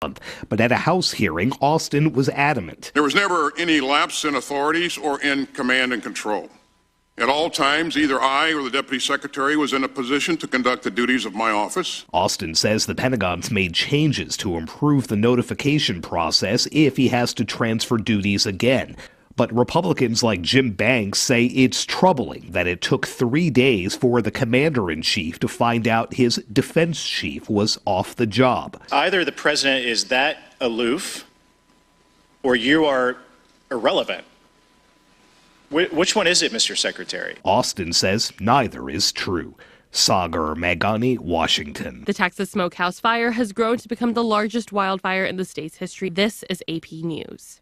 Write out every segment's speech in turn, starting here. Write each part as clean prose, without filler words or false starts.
But at a House hearing, Austin was adamant. There was never any lapse in authorities or in command and control. At all times, either I or the Deputy Secretary was in a position to conduct the duties of my office. Austin says the Pentagon's made changes to improve the notification process if he has to transfer duties again. But Republicans like Jim Banks say it's troubling that it took 3 days for the commander-in-chief to find out his defense chief was off the job. Either the president is that aloof or you are irrelevant. Which one is it, Mr. Secretary? Austin says neither is true. Sagar Magani, Washington. The Texas smokehouse fire has grown to become the largest wildfire in the state's history. This is AP News.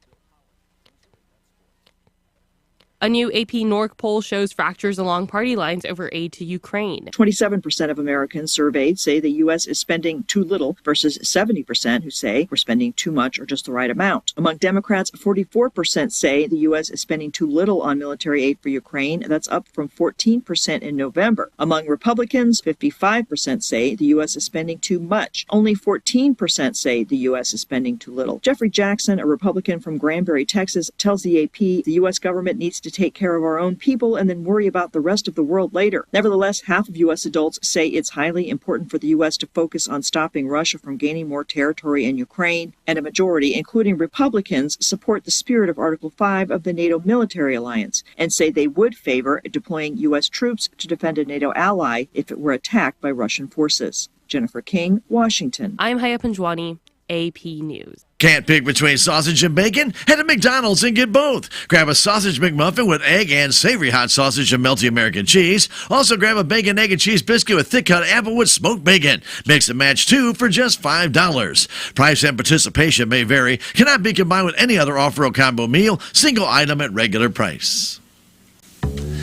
A new AP NORC poll shows fractures along party lines over aid to Ukraine. 27% of Americans surveyed say the U.S. is spending too little versus 70% who say we're spending too much or just the right amount. Among Democrats, 44% say the U.S. is spending too little on military aid for Ukraine. That's up from 14% in November. Among Republicans, 55% say the U.S. is spending too much. Only 14% say the U.S. is spending too little. Jeffrey Jackson, a Republican from Granbury, Texas, tells the AP the U.S. government needs to take care of our own people and then worry about the rest of the world later. Nevertheless, half of U.S. adults say it's highly important for the U.S. to focus on stopping Russia from gaining more territory in Ukraine, and a majority, including Republicans, support the spirit of Article 5 of the NATO military alliance and say they would favor deploying U.S. troops to defend a NATO ally if it were attacked by Russian forces. Jennifer King, Washington. I'm Haya Panjwani, AP News. Can't pick between sausage and bacon? Head to McDonald's and get both. Grab a sausage McMuffin with egg and savory hot sausage and melty American cheese. Also grab a bacon, egg, and cheese biscuit with thick-cut applewood smoked bacon. Mix and match two for just $5. Price and participation may vary. Cannot be combined with any other offer or combo meal. Single item at regular price.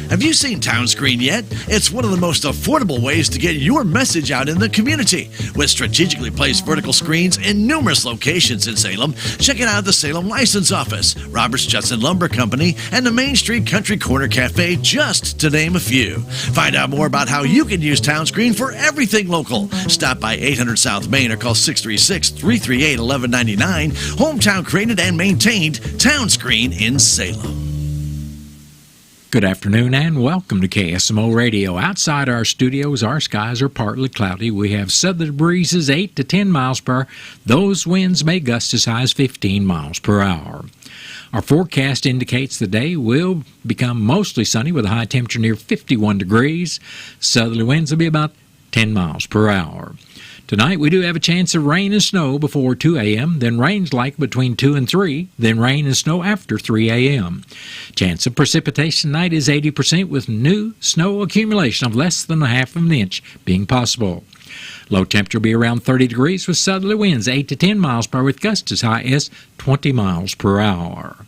Have you seen Town Screen yet? It's one of the most affordable ways to get your message out in the community. With strategically placed vertical screens in numerous locations in Salem, check it out at the Salem License Office, Roberts Judson Lumber Company, and the Main Street Country Corner Cafe, just to name a few. Find out more about how you can use Town Screen for everything local. Stop by 800 South Main or call 636-338-1199. Hometown created and maintained, Town Screen in Salem. Good afternoon and welcome to KSMO Radio. Outside our studios, our skies are partly cloudy. We have southerly breezes 8 to 10 miles per hour. Those winds may gust as high as 15 miles per hour. Our forecast indicates the day will become mostly sunny with a high temperature near 51 degrees. Southerly winds will be about 10 miles per hour. Tonight we do have a chance of rain and snow before 2 a.m., then rain's like between 2 and 3, then rain and snow after 3 a.m. Chance of precipitation tonight is 80% with new snow accumulation of less than a half of an inch being possible. Low temperature will be around 30 degrees with southerly winds 8 to 10 miles per hour with gusts as high as 20 miles per hour.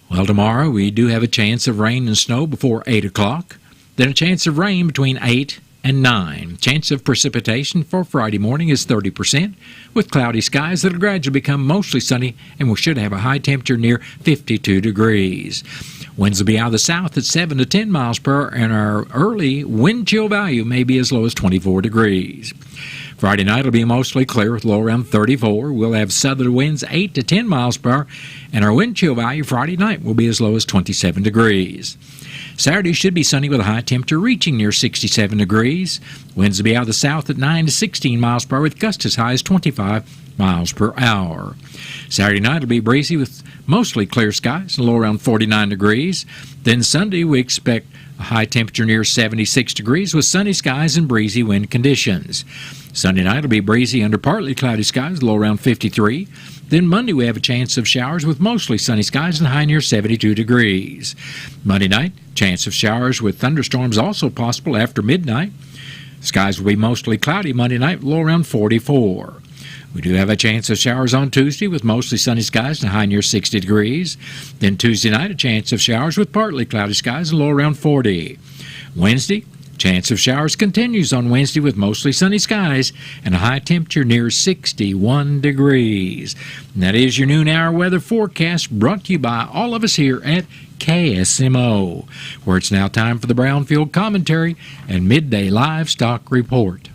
Well, tomorrow we do have a chance of rain and snow before 8 o'clock, then a chance of rain between 8 and 9. Chance of precipitation for Friday morning is 30%, with cloudy skies that will gradually become mostly sunny, and we should have a high temperature near 52 degrees. Winds will be out of the south at 7 to 10 miles per hour, and our early wind chill value may be as low as 24 degrees. Friday night will be mostly clear with low around 34. We'll have southerly winds 8 to 10 miles per hour, and our wind chill value Friday night will be as low as 27 degrees. Saturday should be sunny with a high temperature reaching near 67 degrees. Winds will be out of the south at 9 to 16 miles per hour with gusts as high as 25 miles per hour. Saturday night will be breezy with mostly clear skies and low around 49 degrees. Then Sunday we expect a high temperature near 76 degrees with sunny skies and breezy wind conditions. Sunday night will be breezy under partly cloudy skies, low around 53. Then Monday we have a chance of showers with mostly sunny skies and high near 72 degrees. Monday night, chance of showers with thunderstorms also possible after midnight. Skies will be mostly cloudy Monday night, low around 44. We do have a chance of showers on Tuesday with mostly sunny skies and high near 60 degrees. Then Tuesday night, a chance of showers with partly cloudy skies and low around 40. Wednesday, chance of showers continues on Wednesday with mostly sunny skies and a high temperature near 61 degrees. And that is your noon hour weather forecast brought to you by all of us here at KSMO, where it's now time for the Brownfield Commentary and Midday Livestock Report.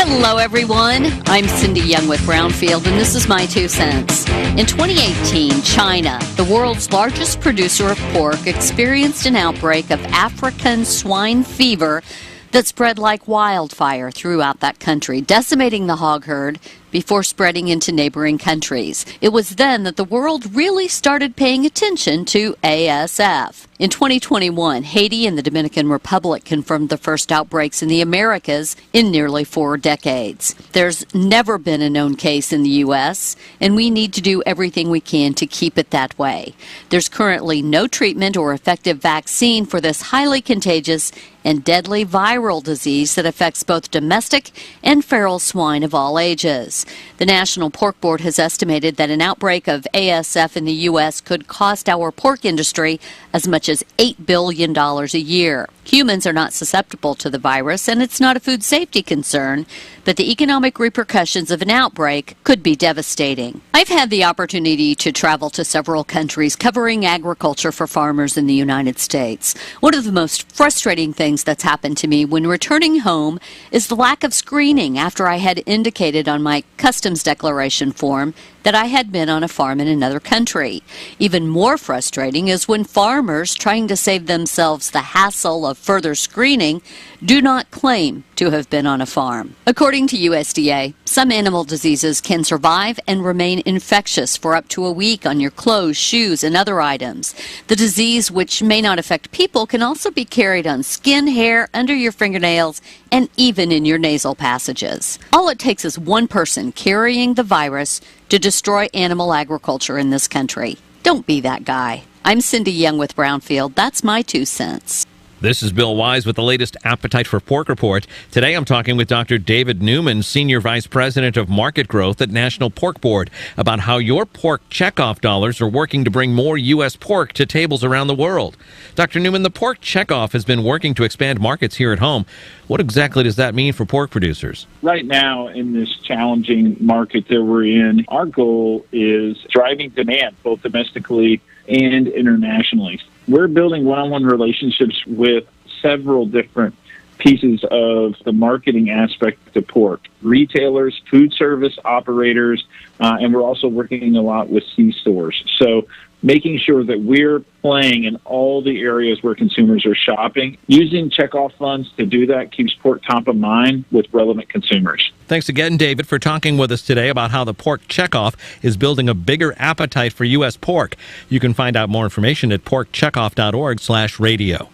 Hello, everyone. I'm Cindy Young with Brownfield, and this is my 2 cents. In 2018, China, the world's largest producer of pork, experienced an outbreak of African swine fever that spread like wildfire throughout that country, decimating the hog herd before spreading into neighboring countries. It was then that the world really started paying attention to ASF. In 2021, Haiti and the Dominican Republic confirmed the first outbreaks in the Americas in nearly 4 decades. There's never been a known case in the U.S., and we need to do everything we can to keep it that way. There's currently no treatment or effective vaccine for this highly contagious and deadly viral disease that affects both domestic and feral swine of all ages. The National Pork Board has estimated that an outbreak of ASF in the U.S. could cost our pork industry as much as $8 billion a year. Humans are not susceptible to the virus, and it's not a food safety concern, but the economic repercussions of an outbreak could be devastating. I've had the opportunity to travel to several countries covering agriculture for farmers in the United States. One of the most frustrating things that's happened to me when returning home is the lack of screening after I had indicated on my customs declaration form that I had been on a farm in another country. Even more frustrating is when farmers trying to save themselves the hassle of further screening do not claim to have been on a farm. According to USDA, some animal diseases can survive and remain infectious for up to a week on your clothes, shoes, and other items. The disease, which may not affect people, can also be carried on skin, hair, under your fingernails, and even in your nasal passages. All it takes is one person carrying the virus to destroy animal agriculture in this country. Don't be that guy. I'm Cindy Young with Brownfield. That's my 2 cents. This is Bill Wise with the latest Appetite for Pork report. Today I'm talking with Dr. David Newman, Senior Vice President of Market Growth at National Pork Board, about how your pork checkoff dollars are working to bring more U.S. pork to tables around the world. Dr. Newman, the pork checkoff has been working to expand markets here at home. What exactly does that mean for pork producers? Right now, in this challenging market that we're in, our goal is driving demand, both domestically and internationally. We're building one-on-one relationships with several different pieces of the marketing aspect of pork. Retailers, food service operators, and we're also working a lot with C-stores. So making sure that we're playing in all the areas where consumers are shopping. Using checkoff funds to do that keeps pork top of mind with relevant consumers. Thanks again, David, for talking with us today about how the pork checkoff is building a bigger appetite for U.S. pork. You can find out more information at porkcheckoff.org/radio.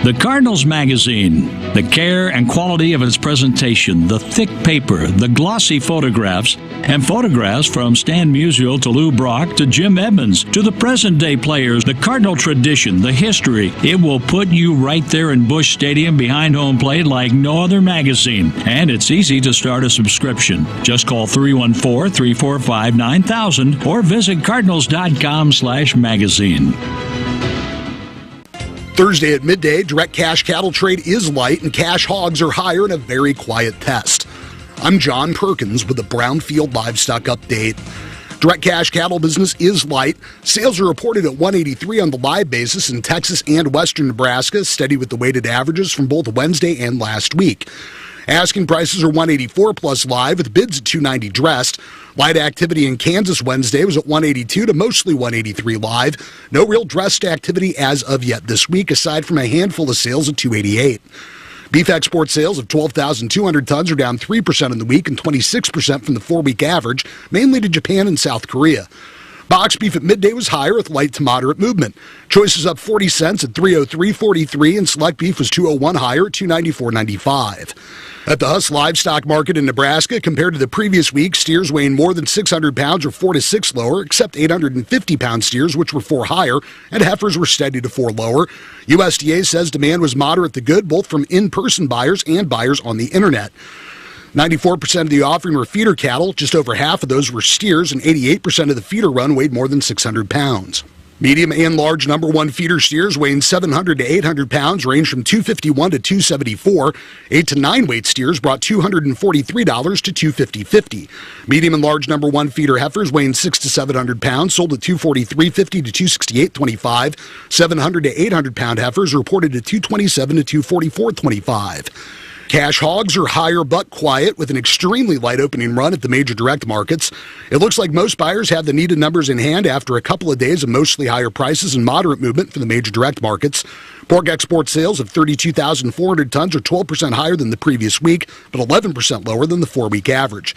The Cardinals magazine, the care and quality of its presentation, the thick paper, the glossy photographs, and photographs from Stan Musial to Lou Brock to Jim Edmonds to the present-day players, the Cardinal tradition, the history. It will put you right there in Busch Stadium behind home plate like no other magazine. And it's easy to start a subscription. Just call 314-345-9000 or visit cardinals.com/magazine. Thursday at midday, direct cash cattle trade is light and cash hogs are higher in a very quiet test. I'm John Perkins with the Brownfield Livestock Update. Direct cash cattle business is light. Sales are reported at 183 on the live basis in Texas and western Nebraska, steady with the weighted averages from both Wednesday and last week. Asking prices are 184 plus live with bids at 290 dressed. Light activity in Kansas Wednesday was at 182 to mostly 183 live. No real dressed activity as of yet this week, aside from a handful of sales at 288. Beef export sales of 12,200 tons are down 3% in the week and 26% from the 4-week average, mainly to Japan and South Korea. Box beef at midday was higher with light to moderate movement. Choices up 40 cents at 303.43, and select beef was 201 higher at 294.95. At the Huss Livestock Market in Nebraska, compared to the previous week, steers weighing more than 600 pounds were 4 to 6 lower, except 850-pound steers, which were 4 higher, and heifers were steady to 4 lower. USDA says demand was moderate to good, both from in-person buyers and buyers on the internet. 94% of the offering were feeder cattle, just over half of those were steers, and 88% of the feeder run weighed more than 600 pounds. Medium and large number one feeder steers weighing 700 to 800 pounds range from $251 to $274. 8 to 9 weight steers brought $243 to $250.50. Medium and large number one feeder heifers weighing 6 to 700 pounds sold at $243.50 to $268.25. 700 to 800 pound heifers reported at $227 to $244.25. Cash hogs are higher but quiet with an extremely light opening run at the major direct markets. It looks like most buyers have the needed numbers in hand after a couple of days of mostly higher prices and moderate movement for the major direct markets. Pork export sales of 32,400 tons are 12% higher than the previous week, but 11% lower than the 4-week average.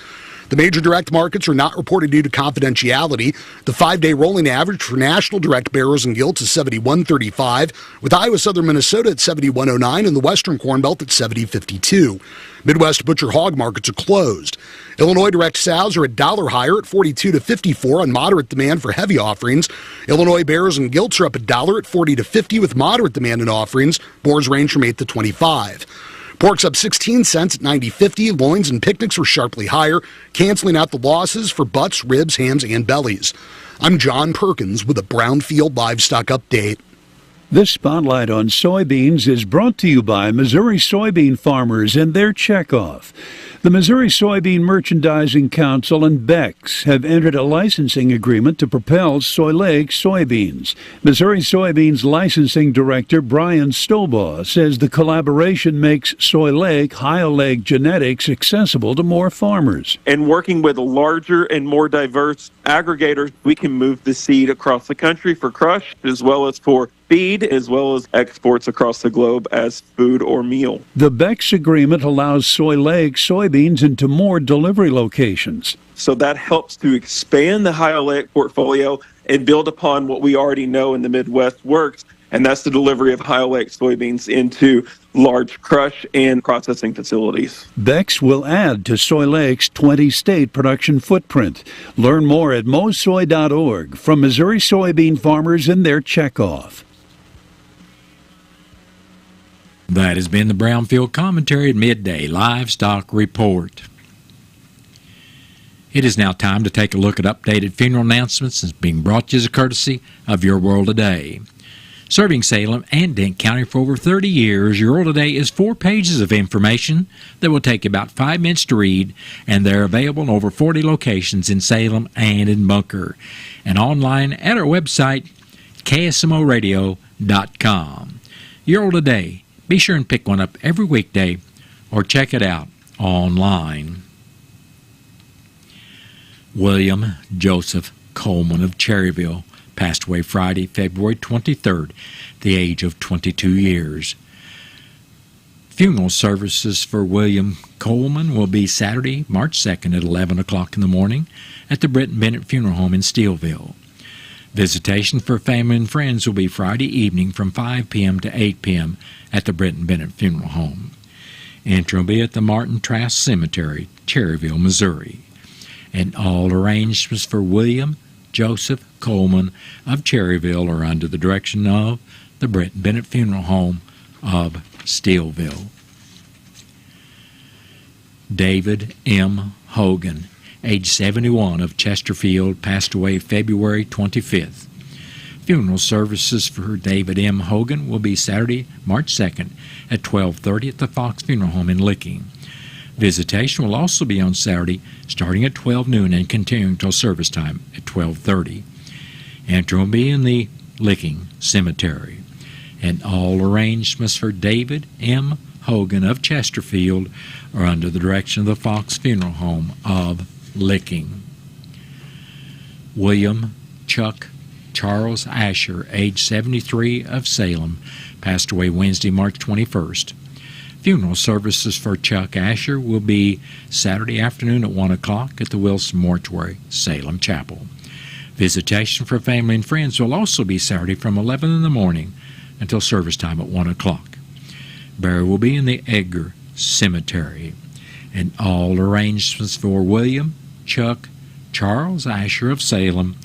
The major direct markets are not reported due to confidentiality. The 5-day rolling average for national direct barrels and gilts is 71.35, with Iowa Southern Minnesota at 71.09 and the Western Corn Belt at 70.52. Midwest butcher hog markets are closed. Illinois direct sows are $1 higher at 42 to 54 on moderate demand for heavy offerings. Illinois barrels and gilts are up $1 at 40 to 50 with moderate demand in offerings. Boars range from 8 to 25. Pork's up 16 cents at 90.50. Loins and picnics were sharply higher, canceling out the losses for butts, ribs, hams, and bellies. I'm John Perkins with a Brownfield Livestock Update. This spotlight on soybeans is brought to you by Missouri soybean farmers and their checkoff. The Missouri Soybean Merchandising Council and Beck's have entered a licensing agreement to propel Soy Lake soybeans. Missouri Soybeans Licensing Director Brian Stobaugh says the collaboration makes Soy Lake High-Leg genetics accessible to more farmers. And working with a larger and more diverse aggregators, we can move the seed across the country for crush as well as for feed, as well as exports across the globe as food or meal. The Beck's agreement allows Soy Lake soybeans into more delivery locations. So that helps to expand the high-oleic portfolio and build upon what we already know in the Midwest works, and that's the delivery of high-oleic soybeans into large crush and processing facilities. Beck's will add to Soy Lake's 20-state production footprint. Learn more at mosoy.org from Missouri soybean farmers and their checkoff. That has been the Brownfield Commentary at Midday Livestock Report. It is now time to take a look at updated funeral announcements that's being brought to you as a courtesy of Your World Today. Serving Salem and Dent County for over 30 years, Your World Today is 4 pages of information that will take you about 5 minutes to read, and they're available in over 40 locations in Salem and in Bunker, and online at our website, KSMOradio.com. Your World Today. Be sure and pick one up every weekday or check it out online. William Joseph Coleman of Cherryville passed away Friday, February 23rd, at the age of 22 years. Funeral services for William Coleman will be Saturday, March 2nd at 11 o'clock in the morning at the Britton Bennett Funeral Home in Steelville. Visitation for family and friends will be Friday evening from 5 p.m. to 8 p.m. at the Britton Bennett Funeral Home. Entry will be at the Martin Trask Cemetery, Cherryville, Missouri. And all arrangements for William Joseph Coleman of Cherryville are under the direction of the Britton Bennett Funeral Home of Steelville. David M. Hogan, age 71, of Chesterfield, passed away February 25th. Funeral services for David M. Hogan will be Saturday, March 2nd at 12:30 at the Fox Funeral Home in Licking. Visitation will also be on Saturday starting at 12 noon and continuing till service time at 12:30. Entry will be in the Licking Cemetery. And all arrangements for David M. Hogan of Chesterfield are under the direction of the Fox Funeral Home of Licking. William Chuck Charles Asher, age 73, of Salem, passed away Wednesday, March 21st. Funeral services for Chuck Asher will be Saturday afternoon at 1 o'clock at the Wilson Mortuary, Salem Chapel. Visitation for family and friends will also be Saturday from 11 in the morning until service time at 1 o'clock. Burial will be in the Edgar Cemetery. And all arrangements for William Chuck Charles Asher of Salem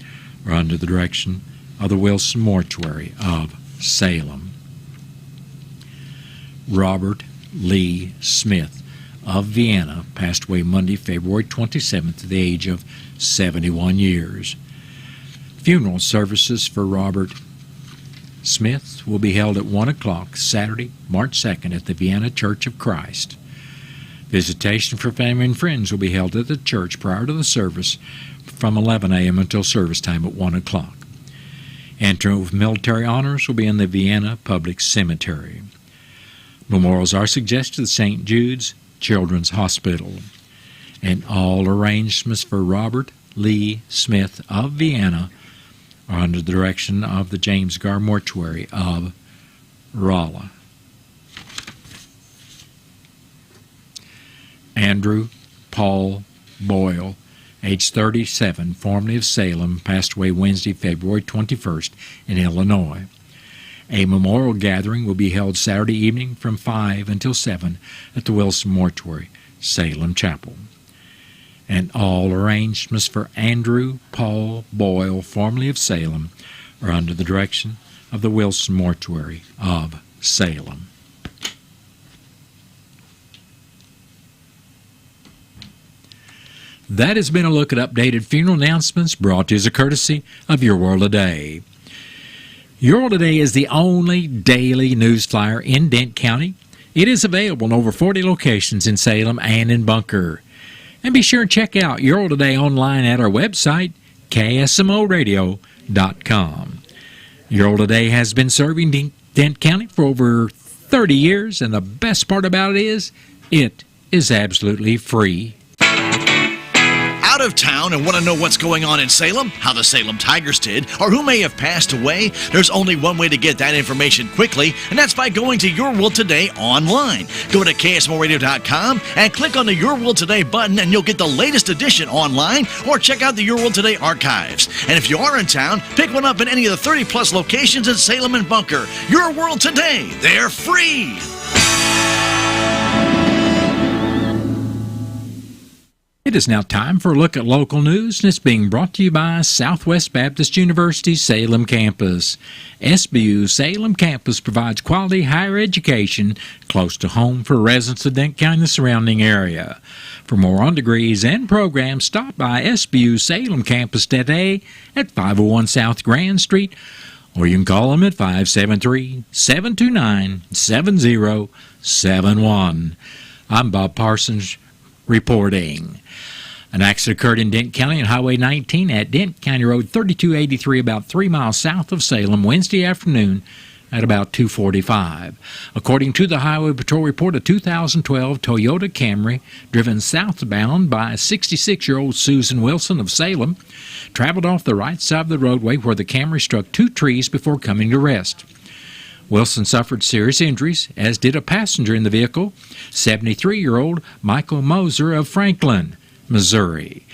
are under the direction of the Wilson Mortuary of Salem. Robert Lee Smith of Vienna passed away Monday, February 27th at the age of 71 years. Funeral services for Robert Smith will be held at 1 o'clock Saturday, March 2nd at the Vienna Church of Christ. Visitation for family and friends will be held at the church prior to the service from 11 a.m. until service time at 1 o'clock. Entering with military honors will be in the Vienna Public Cemetery. Memorials are suggested to the St. Jude's Children's Hospital. And all arrangements for Robert Lee Smith of Vienna are under the direction of the James Gar Mortuary of Rolla. Andrew Paul Boyle, age 37, formerly of Salem, passed away Wednesday, February 21st in Illinois. A memorial gathering will be held Saturday evening from 5 until 7 at the Wilson Mortuary, Salem Chapel. And all arrangements for Andrew Paul Boyle, formerly of Salem, are under the direction of the Wilson Mortuary of Salem. That has been a look at updated funeral announcements brought to you as a courtesy of Your World Today. Your World Today is the only daily news flyer in Dent County. It is available in over 40 locations in Salem and in Bunker. And be sure and check out Your World Today online at our website, KSMOradio.com. Your World Today has been serving Dent County for over 30 years, and the best part about it is absolutely free. Out of town and want to know what's going on in Salem, how the Salem Tigers did, or who may have passed away? There's only one way to get that information quickly, and that's by going to Your World Today online. Go to KSMOradio.com and click on the Your World Today button, and you'll get the latest edition online, or check out the Your World Today archives. And if you are in town, pick one up in any of the 30-plus locations in Salem and Bunker. Your World Today, they're free! It is now time for a look at local news, and it's being brought to you by Southwest Baptist University's Salem campus. SBU's Salem campus provides quality higher education close to home for residents of Dent County and the surrounding area. For more on degrees and programs, stop by SBU's Salem campus today at 501 South Grand Street, or you can call them at 573-729-7071. I'm Bob Parsons reporting. An accident occurred in Dent County on Highway 19 at Dent County Road 3283, about 3 miles south of Salem, Wednesday afternoon at about 2:45. According to the Highway Patrol report, a 2012 Toyota Camry driven southbound by 66-year-old Susan Wilson of Salem traveled off the right side of the roadway where the Camry struck 2 trees before coming to rest. Wilson suffered serious injuries, as did a passenger in the vehicle, 73-year-old Michael Moser of Franklin, Missouri.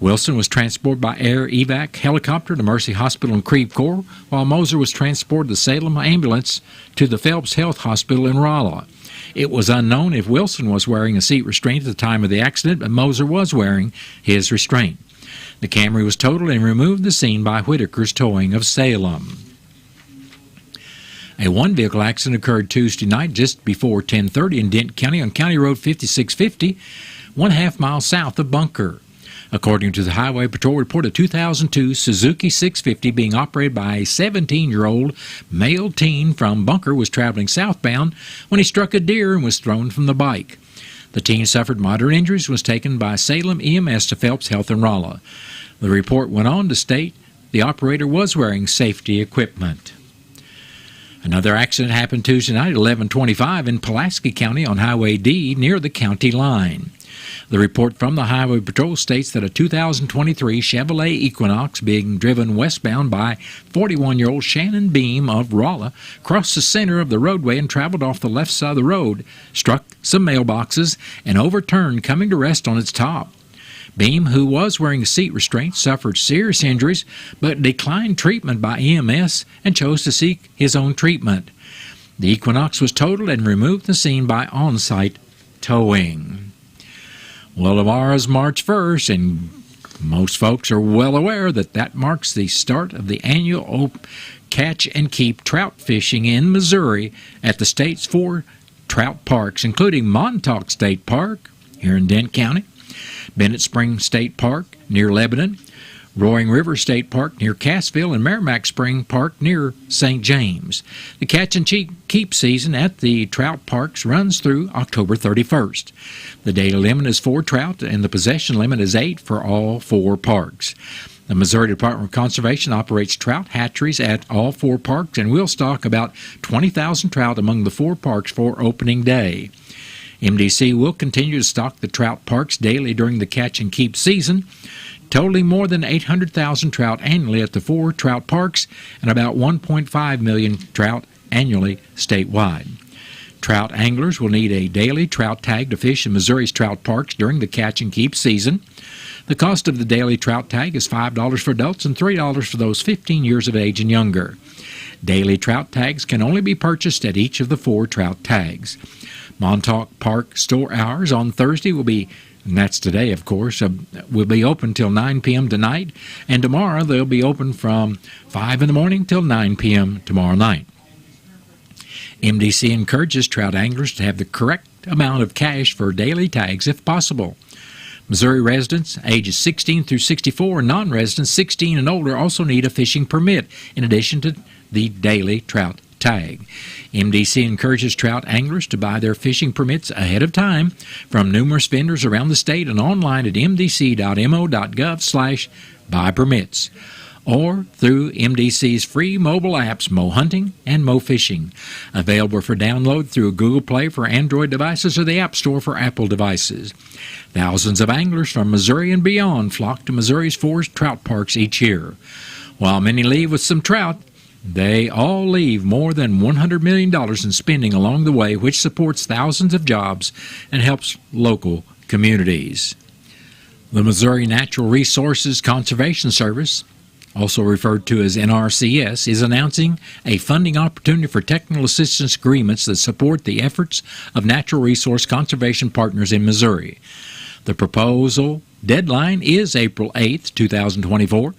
Wilson was transported by air evac helicopter to Mercy Hospital in Creve Coeur, while Moser was transported to Salem ambulance to the Phelps Health Hospital in Rolla. It was unknown if Wilson was wearing a seat restraint at the time of the accident, but Moser was wearing his restraint. The Camry was totaled and removed from the scene by Whitaker's Towing of Salem. A one-vehicle accident occurred Tuesday night just before 10:30 in Dent County on County Road 5650, 1/2 mile south of Bunker. According to the Highway Patrol report, a 2002 Suzuki 650 being operated by a 17-year-old male teen from Bunker was traveling southbound when he struck a deer and was thrown from the bike. The teen suffered moderate injuries and was taken by Salem EMS to Phelps Health in Rolla. The report went on to state the operator was wearing safety equipment. Another accident happened Tuesday night at 11:25 in Pulaski County on Highway D near the county line. The report from the Highway Patrol states that a 2023 Chevrolet Equinox being driven westbound by 41-year-old Shannon Beam of Rolla crossed the center of the roadway and traveled off the left side of the road, struck some mailboxes, and overturned, coming to rest on its top. Beam, who was wearing a seat restraint, suffered serious injuries but declined treatment by EMS and chose to seek his own treatment. The Equinox was totaled and removed from the scene by on-site towing. Well, tomorrow's March 1st, and most folks are well aware that marks the start of the annual catch and keep trout fishing in Missouri at the state's 4 trout parks, including Montauk State Park here in Dent County, Bennett Springs State Park near Lebanon, Roaring River State Park near Cassville, and Merrimack Spring Park near St. James. The catch and keep season at the trout parks runs through October 31st. The daily limit is 4 trout, and the possession limit is 8 for all 4 parks. The Missouri Department of Conservation operates trout hatcheries at all 4 parks and will stock about 20,000 trout among the 4 parks for opening day. MDC will continue to stock the trout parks daily during the catch and keep season, totaling more than 800,000 trout annually at the 4 trout parks and about 1.5 million trout annually statewide. Trout anglers will need a daily trout tag to fish in Missouri's trout parks during the catch and keep season. The cost of the daily trout tag is $5 for adults and $3 for those 15 years of age and younger. Daily trout tags can only be purchased at each of the 4 trout tags. Montauk Park store hours on Thursday will be, and that's today, of course, will be open till 9 p.m. tonight, and tomorrow they'll be open from 5 in the morning till 9 p.m. tomorrow night. MDC encourages trout anglers to have the correct amount of cash for daily tags if possible. Missouri residents ages 16 through 64 and non-residents 16 and older also need a fishing permit in addition to the daily trout tag. MDC encourages trout anglers to buy their fishing permits ahead of time from numerous vendors around the state and online at mdc.mo.gov/buy-permits or through MDC's free mobile apps Mo Hunting and Mo Fishing, available for download through Google Play for Android devices or the App Store for Apple devices. Thousands of anglers from Missouri and beyond flock to Missouri's 4 trout parks each year. While many leave with some trout, they all leave more than $100 million in spending along the way, which supports thousands of jobs and helps local communities. The Missouri Natural Resources Conservation Service, also referred to as NRCS, is announcing a funding opportunity for technical assistance agreements that support the efforts of natural resource conservation partners in Missouri. The proposal deadline is April 8, 2024.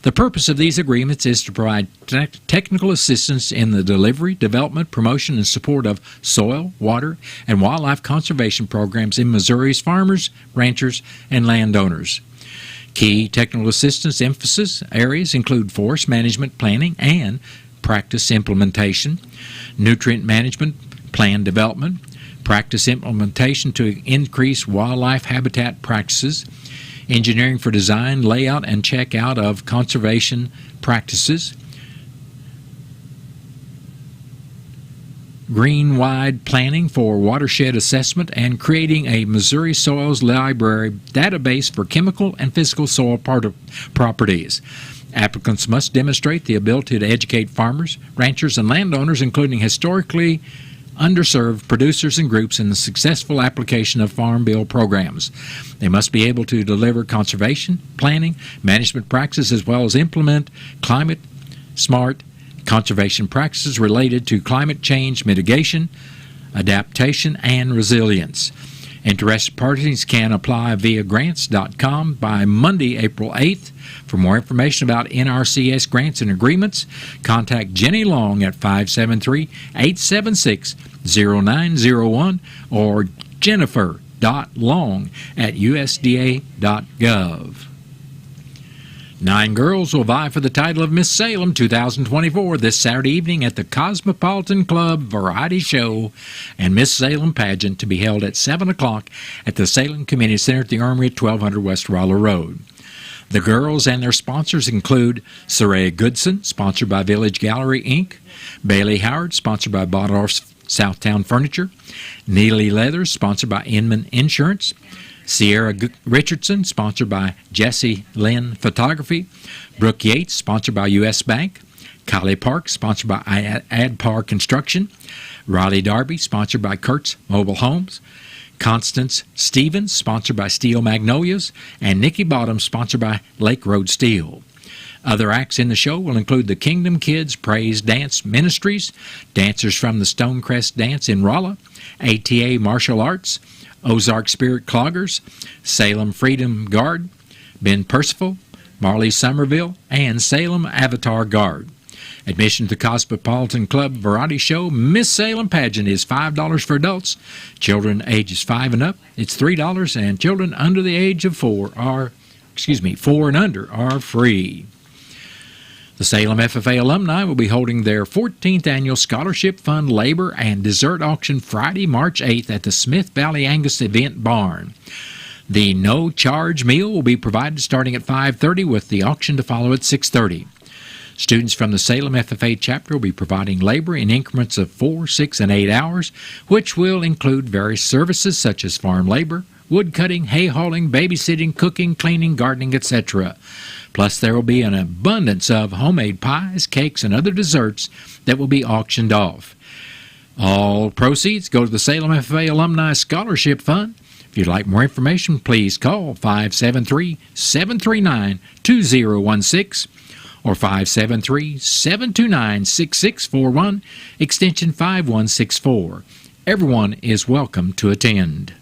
The purpose of these agreements is to provide technical assistance in the delivery, development, promotion, and support of soil, water, and wildlife conservation programs in Missouri's farmers, ranchers, and landowners. Key technical assistance emphasis areas include forest management planning and practice implementation, nutrient management plan development, practice implementation to increase wildlife habitat practices, engineering for design, layout, and checkout of conservation practices, green-wide planning for watershed assessment, and creating a Missouri Soils Library database for chemical and physical soil properties. Applicants must demonstrate the ability to educate farmers, ranchers, and landowners, including historically underserved producers and groups, in the successful application of Farm Bill programs. They must be able to deliver conservation, planning, management practices, as well as implement climate-smart conservation practices related to climate change mitigation, adaptation, and resilience. Interested parties can apply via grants.com by Monday, April 8th. For more information about NRCS grants and agreements, contact Jenny Long at 573-876-0901 or jennifer.long@usda.gov. 9 girls will vie for the title of Miss Salem 2024 this Saturday evening at the Cosmopolitan Club Variety Show and Miss Salem Pageant, to be held at 7 o'clock at the Salem Community Center at the Armory at 1200 West Rolla Road. The girls and their sponsors include Soraya Goodson, sponsored by Village Gallery, Inc., Bailey Howard, sponsored by Bodorf's Southtown Furniture, Neely Leathers, sponsored by Inman Insurance, Sierra Richardson, sponsored by Jesse Lynn Photography, Brooke Yates, sponsored by U.S. Bank, Kylie Park, sponsored by Adpar Construction, Riley Darby, sponsored by Kurtz Mobile Homes, Constance Stevens, sponsored by Steel Magnolias, and Nikki Bottom, sponsored by Lake Road Steel. Other acts in the show will include the Kingdom Kids Praise Dance Ministries, dancers from the Stonecrest Dance in Rolla, ATA Martial Arts, Ozark Spirit Cloggers, Salem Freedom Guard, Ben Percival, Marley Somerville, and Salem Avatar Guard. Admission to the Cosmopolitan Club Variety Show Miss Salem Pageant is $5 for adults. Children ages 5 and up, it's $3, and children under the age of 4 are 4 and under are free. The Salem FFA alumni will be holding their 14th annual Scholarship Fund Labor and Dessert Auction Friday, March 8th at the Smith Valley Angus Event Barn. The no-charge meal will be provided starting at 5:30 with the auction to follow at 6:30. Students from the Salem FFA chapter will be providing labor in increments of 4, 6, and 8 hours, which will include various services such as farm labor, wood cutting, hay hauling, babysitting, cooking, cleaning, gardening, etc. Plus, there will be an abundance of homemade pies, cakes, and other desserts that will be auctioned off. All proceeds go to the Salem FFA Alumni Scholarship Fund. If you'd like more information, please call 573-739-2016 or 573-729-6641, extension 5164. Everyone is welcome to attend.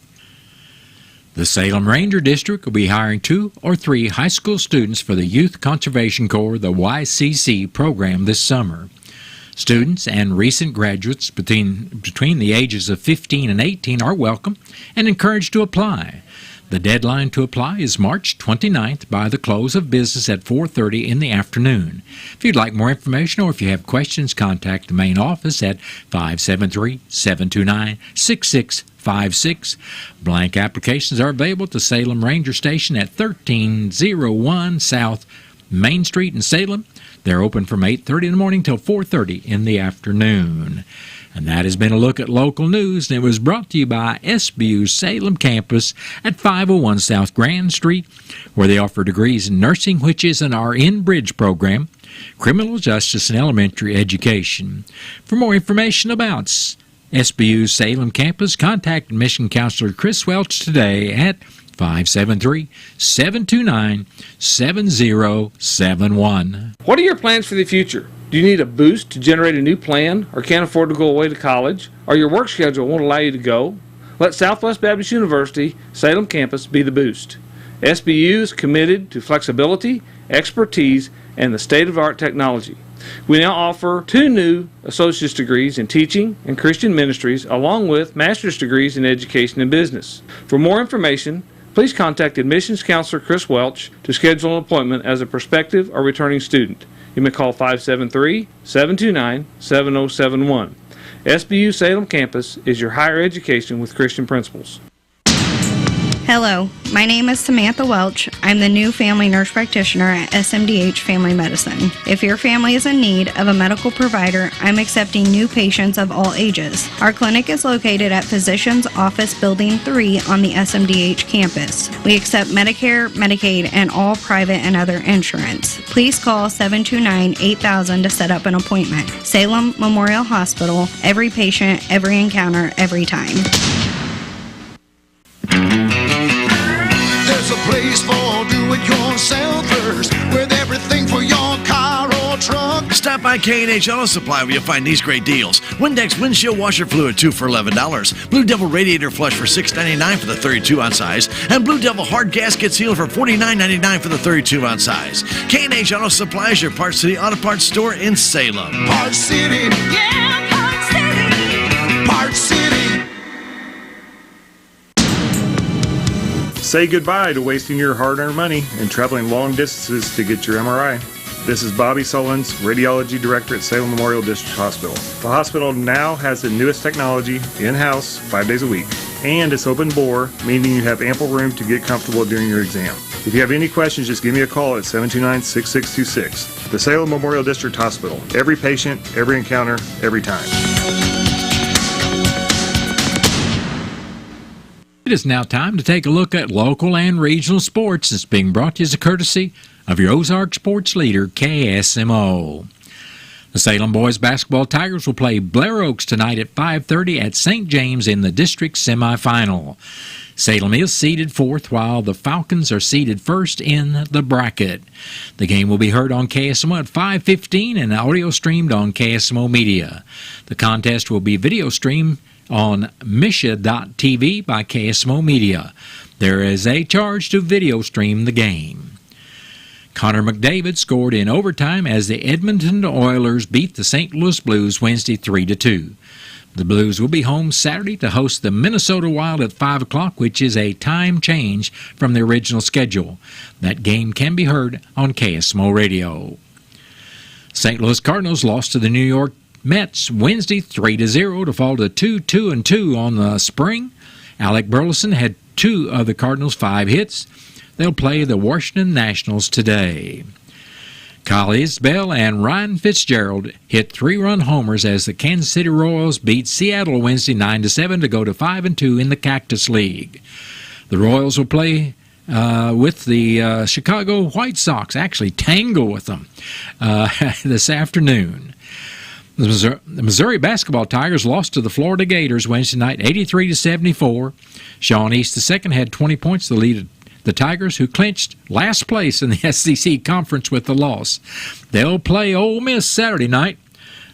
The Salem Ranger District will be hiring 2 or 3 high school students for the Youth Conservation Corps, the YCC program this summer. Students and recent graduates between the ages of 15 and 18 are welcome and encouraged to apply. The deadline to apply is March 29th by the close of business at 4:30 in the afternoon. If you'd like more information or if you have questions, contact the main office at 573-729-6656. Blank applications are available at the Salem Ranger Station at 1301 South Main Street in Salem. They're open from 8:30 in the morning till 4:30 in the afternoon. And that has been a look at local news, and it was brought to you by SBU's Salem campus at 501 South Grand Street, where they offer degrees in nursing, which is an RN Bridge program, criminal justice, and elementary education. For more information about SBU's Salem campus, contact Admission Counselor Chris Welch today at 573-729-7071. What are your plans for the future? Do you need a boost to generate a new plan or can't afford to go away to college? Or your work schedule won't allow you to go? Let Southwest Baptist University Salem campus be the boost. SBU is committed to flexibility, expertise, and the state-of-the-art technology. We now offer 2 new associate's degrees in teaching and Christian ministries, along with master's degrees in education and business. For more information, please contact Admissions Counselor Chris Welch to schedule an appointment as a prospective or returning student. You may call 573-729-7071. SBU Salem Campus is your higher education with Christian principles. Hello, my name is Samantha Welch. I'm the new family nurse practitioner at SMDH Family Medicine. If your family is in need of a medical provider, I'm accepting new patients of all ages. Our clinic is located at Physicians Office Building 3 on the SMDH campus. We accept Medicare, Medicaid, and all private and other insurance. Please call 729-8000 to set up an appointment. Salem Memorial Hospital, every patient, every encounter, every time. There's a place for do-it-yourselfers with everything for your car or truck. Stop by K&H Auto Supply where you'll find these great deals. Windex windshield washer fluid 2 for $11. Blue Devil radiator flush for $6.99 for the 32-ounce size. And Blue Devil hard gasket seal for $49.99 for the 32-ounce size. K&H Auto Supply is your Parts City Auto Parts store in Salem. Parts City. Yeah, Parts City. Parts City. Say goodbye to wasting your hard-earned money and traveling long distances to get your MRI. This is Bobby Sullins, Radiology Director at Salem Memorial District Hospital. The hospital now has the newest technology in-house 5 days a week, and it's open bore, meaning you have ample room to get comfortable during your exam. If you have any questions, just give me a call at 729-6626. The Salem Memorial District Hospital. Every patient, every encounter, every time. It is now time to take a look at local and regional sports. It's being brought to you as a courtesy of your Ozark sports leader, KSMO. The Salem boys basketball Tigers will play Blair Oaks tonight at 5:30 at St. James in the district semifinal. Salem is seeded 4th, while the Falcons are seeded 1st in the bracket. The game will be heard on KSMO at 5:15 and audio streamed on KSMO Media. The contest will be video streamed on Misha.tv by KSMO Media. There is a charge to video stream the game. Connor McDavid scored in overtime as the Edmonton Oilers beat the St. Louis Blues Wednesday 3-2. The Blues will be home Saturday to host the Minnesota Wild at 5 o'clock, which is a time change from the original schedule. That game can be heard on KSMO Radio. St. Louis Cardinals lost to the New York Mets Wednesday 3-0 to fall to 2-2 on the spring. Alec Burleson had 2 of the Cardinals' 5 hits. They'll play the Washington Nationals today. Kyle Isbell and Ryan Fitzgerald hit 3-run homers as the Kansas City Royals beat Seattle Wednesday 9-7 to go to 5-2 in the Cactus League. The Royals will play with the Chicago White Sox, actually tangle with them this afternoon. The Missouri basketball Tigers lost to the Florida Gators Wednesday night 83-74. Sean East II had 20 points to lead the Tigers, who clinched last place in the SEC Conference with the loss. They'll play Ole Miss Saturday night.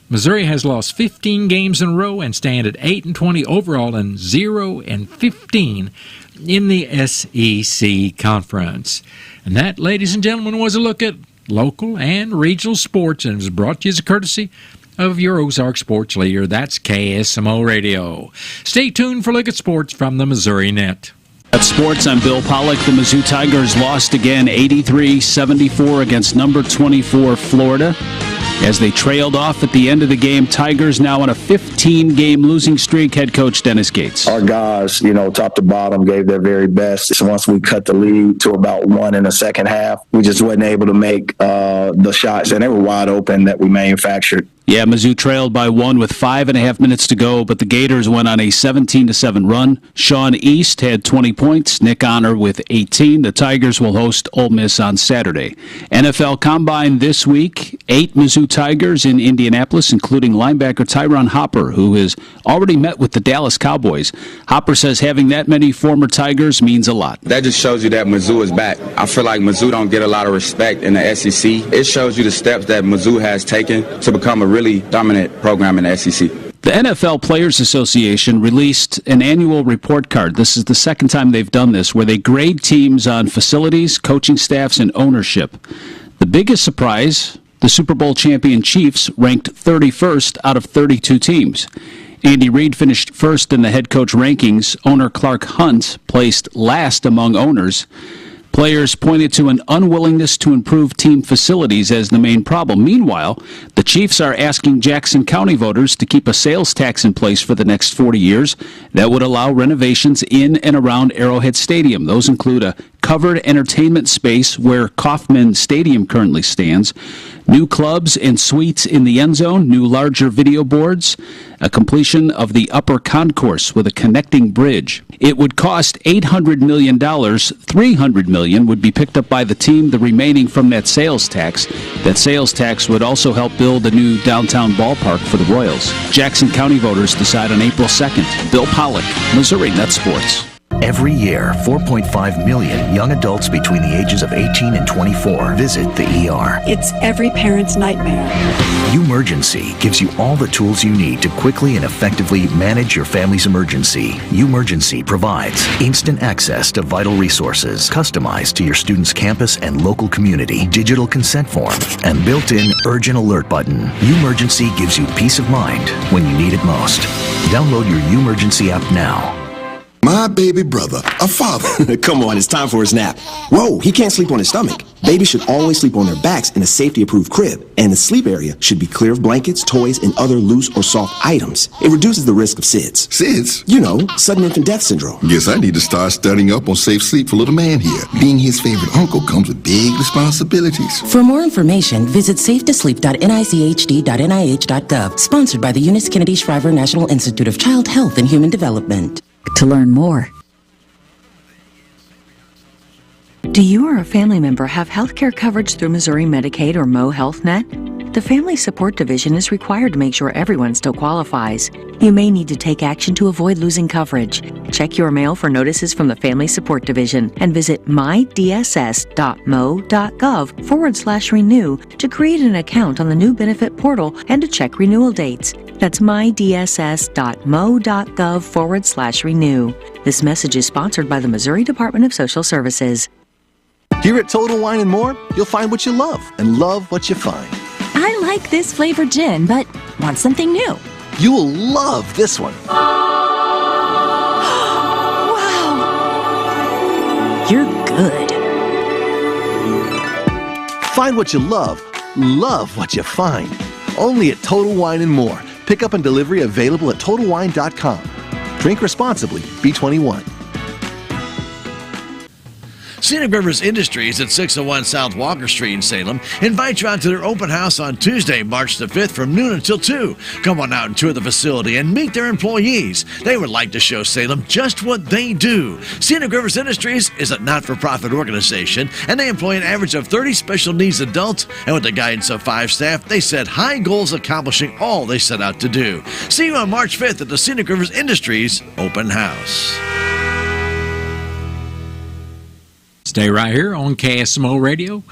Missouri has lost 15 games in a row and stand at 8-20 overall and 0-15 in the SEC Conference. And that, ladies and gentlemen, was a look at local and regional sports, and it was brought to you as a courtesy of your Ozark sports leader. That's KSMO Radio. Stay tuned for a look at sports from the Missouri Net. At sports, I'm Bill Pollock. The Mizzou Tigers lost again 83-74 against number 24 Florida. As they trailed off at the end of the game, Tigers now on a 15-game losing streak. Head coach Dennis Gates. Our guys, top to bottom, gave their very best. So once we cut the lead to about 1 in the second half, we just wasn't able to make the shots, and they were wide open that we manufactured. Yeah, Mizzou trailed by 1 with 5.5 minutes to go, but the Gators went on a 17-7 run. Sean East had 20 points, Nick Honor with 18. The Tigers will host Ole Miss on Saturday. NFL Combine this week, 8 Mizzou Tigers in Indianapolis, including linebacker Tyron Hopper, who has already met with the Dallas Cowboys. Hopper says having that many former Tigers means a lot. That just shows you that Mizzou is back. I feel like Mizzou don't get a lot of respect in the SEC. It shows you the steps that Mizzou has taken to become a really dominant program in the SEC. The NFL Players Association released an annual report card. This is the second time they've done this, where they grade teams on facilities, coaching staffs, and ownership. The biggest surprise, the Super Bowl champion Chiefs ranked 31st out of 32 teams. Andy Reid finished first in the head coach rankings. Owner Clark Hunt placed last among owners. Players pointed to an unwillingness to improve team facilities as the main problem. Meanwhile, the Chiefs are asking Jackson County voters to keep a sales tax in place for the next 40 years that would allow renovations in and around Arrowhead Stadium. Those include a covered entertainment space where Kauffman Stadium currently stands, new clubs and suites in the end zone, new larger video boards, a completion of the upper concourse with a connecting bridge. It would cost $800 million. $300 million would be picked up by the team, the remaining from that sales tax. That sales tax would also help build a new downtown ballpark for the Royals. Jackson County voters decide on April 2nd. Bill Pollock, Missouri Net Sports. Every year, 4.5 million young adults between the ages of 18 and 24 visit the ER. It's every parent's nightmare. Umergency gives you all the tools you need to quickly and effectively manage your family's emergency. Umergency provides instant access to vital resources, customized to your student's campus and local community, digital consent form, and built-in urgent alert button. Umergency gives you peace of mind when you need it most. Download your Umergency app now. My baby brother, a father. Come on, it's time for his nap. Whoa, he can't sleep on his stomach. Babies should always sleep on their backs in a safety-approved crib, and the sleep area should be clear of blankets, toys, and other loose or soft items. It reduces the risk of SIDS. SIDS? You know, sudden infant death syndrome. Guess I need to start studying up on safe sleep for little man here. Being his favorite uncle comes with big responsibilities. For more information, visit safetosleep.nichd.nih.gov. Sponsored by the Eunice Kennedy Shriver National Institute of Child Health and Human Development. To learn more. Do you or a family member have health care coverage through Missouri Medicaid or Mo Health Net? The Family Support Division is required to make sure everyone still qualifies. You may need to take action to avoid losing coverage. Check your mail for notices from the Family Support Division and visit mydss.mo.gov/renew to create an account on the new benefit portal and to check renewal dates. That's mydss.mo.gov/renew. This message is sponsored by the Missouri Department of Social Services. Here at Total Wine & More, you'll find what you love and love what you find. I like this flavored gin, but want something new. You will love this one. Wow! You're good. Find what you love what you find. Only at Total Wine & More. Pickup and delivery available at TotalWine.com. Drink responsibly. B21. Scenic Rivers Industries at 601 South Walker Street in Salem invite you out to their open house on Tuesday, March the 5th from noon until 2. Come on out and tour the facility and meet their employees. They would like to show Salem just what they do. Scenic Rivers Industries is a not-for-profit organization, and they employ an average of 30 special needs adults, and with the guidance of 5 staff, they set high goals accomplishing all they set out to do. See you on March 5th at the Scenic Rivers Industries open house. Stay right here on KSMO Radio.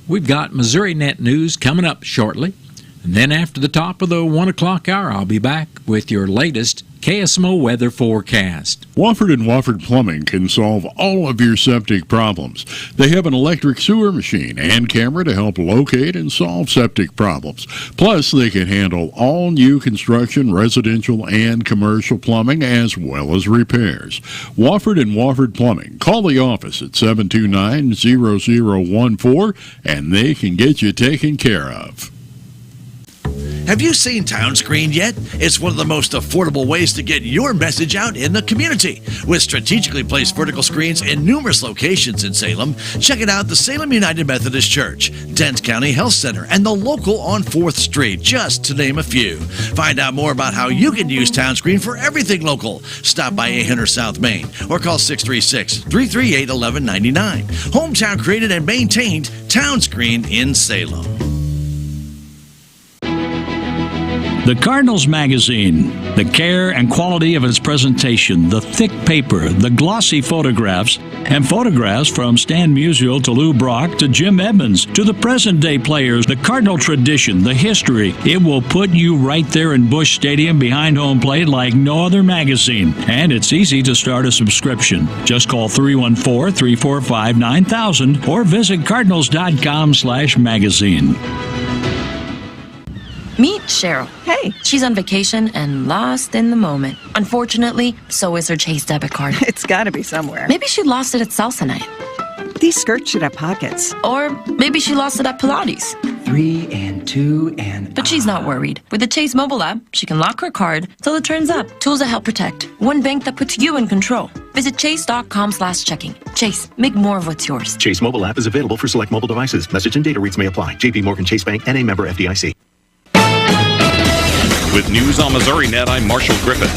We've got Missouri Net News coming up shortly. And then after the top of the 1 o'clock hour, I'll be back with your latest KSMO weather forecast. Wofford & Wofford Plumbing can solve all of your septic problems. They have an electric sewer machine and camera to help locate and solve septic problems. Plus, they can handle all new construction, residential, and commercial plumbing, as well as repairs. Wofford & Wofford Plumbing. Call the office at 729-0014, and they can get you taken care of. Have you seen Town Screen yet? It's one of the most affordable ways to get your message out in the community. With strategically placed vertical screens in numerous locations in Salem, check it out: the Salem United Methodist Church, Dent County Health Center, and the local on 4th Street, just to name a few. Find out more about how you can use Town Screen for everything local. Stop by 800 South Main or call 636-338-1199. Hometown created and maintained Town Screen in Salem. The Cardinals magazine, the care and quality of its presentation, the thick paper, the glossy photographs, and photographs from Stan Musial to Lou Brock to Jim Edmonds to the present-day players, the Cardinal tradition, the history. It will put you right there in Busch Stadium behind home plate like no other magazine. And it's easy to start a subscription. Just call 314-345-9000 or visit cardinals.com/magazine. Meet Cheryl. Hey. She's on vacation and lost in the moment. Unfortunately, so is her Chase debit card. It's gotta be somewhere. Maybe she lost it at salsa night. These skirts should have pockets. Or maybe she lost it at Pilates. 3 and 2 and... But she's not worried. With the Chase mobile app, she can lock her card till it turns up. Tools that help protect. One bank that puts you in control. Visit chase.com/checking. Chase, make more of what's yours. Chase mobile app is available for select mobile devices. Message and data rates may apply. JP Morgan Chase Bank, N.A. member FDIC. With news on Missouri Net, I'm Marshall Griffin.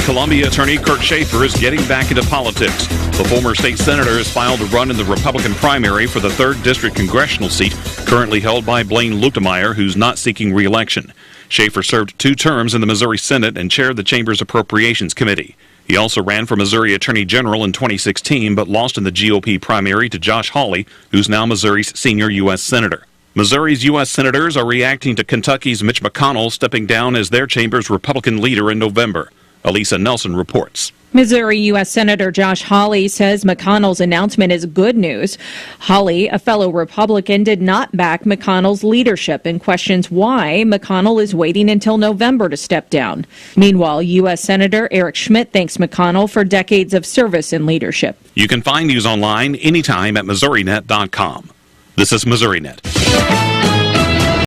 Columbia attorney Kurt Schaefer is getting back into politics. The former state senator has filed to run in the Republican primary for the 3rd District congressional seat, currently held by Blaine Luetkemeyer, who's not seeking re-election. Schaefer served 2 terms in the Missouri Senate and chaired the chamber's Appropriations Committee. He also ran for Missouri Attorney General in 2016, but lost in the GOP primary to Josh Hawley, who's now Missouri's senior U.S. Senator. Missouri's U.S. senators are reacting to Kentucky's Mitch McConnell stepping down as their chamber's Republican leader in November. Elisa Nelson reports. Missouri U.S. Senator Josh Hawley says McConnell's announcement is good news. Hawley, a fellow Republican, did not back McConnell's leadership and questions why McConnell is waiting until November to step down. Meanwhile, U.S. Senator Eric Schmidt thanks McConnell for decades of service and leadership. You can find news online anytime at MissouriNet.com. This is MissouriNet.